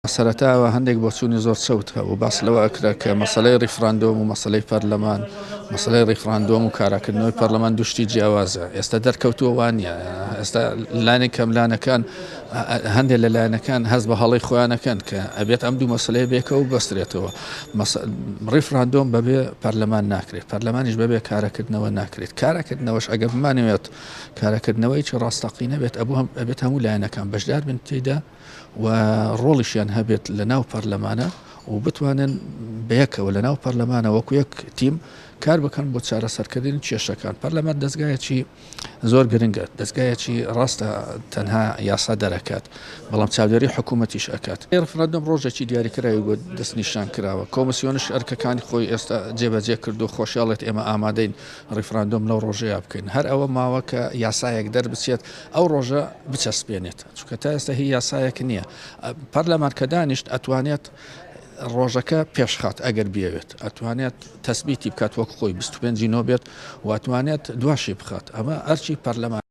سەرەتاوە هەندێک بۆچوونی زۆر چەوت هەبوو باس لەوە ئەکرا کە مەسەلەی ڕیفراندۆم و مەسەلەی پەرلەمان مەسەلەی ڕیفراندۆم و کاراکردنەوەی پەرلەمان دوشتی جیاوازە ئێستا دەرکەوتووە وانە ئێستا لانی کەملانەکان هەندێک لە لایەنەکان هەست بە هەڵی خۆیانەکەن کە ئەبێت ئەم دوو مەسەلەیە بێکەوە بەسترێتەوە ڕیفراندۆم بەبێ پەرلەمان ناکرێت پەرلەمانیش بەبێ کارەکردنەوە ناکرێت کارەکردنەوەش ئەگەر بمانەوێت کارەکردنەوەیکی ڕاستەقینە بێت ئەبێت هەموو لایەنەکان بەشدار بن تێیدا و ڕۆڵیشیان هەبێت لە ناو پەرلەمانە و بتوانن بەیەکەوە لە ناو پەرلەمانە وەکو یەک تیم کار بکەن بۆ چارەسەرکردنی کێشەکان پەرلەمان دەستگایەکی زۆر گرنگە دەستگایەکی ڕاستە تەنها یاسا دەرەکات بەڵام چاودێری حکوومەتیش ئەکات ڕفرەندۆم ڕۆژێکی دیاریکراوی بۆ دەستنیشان کراوە کۆمسیۆنش ئەرکەکانی خۆی ئێستا جێبەجێ کردو خۆشیاڵێت ئێمە ئامادەین ڕیفراندۆم لەو ڕۆژەیە بکەین هەر ئەوە ماوە کە یاسایەک دەربچێت ئەو ڕۆژە بچەسپێنێت چونکە تا ئێستا هی یاسایەک نییە پەرلەمان کە دانیشت ئەتوانێت ڕۆژەکە پێشخات ئەگەر بێوێت ئەتوانێت تەسبیتی بکات وەک خۆی 25 نۆبێت و ئەتوانێت دواشی بخات ئەمە ئەرچی پەرلەمان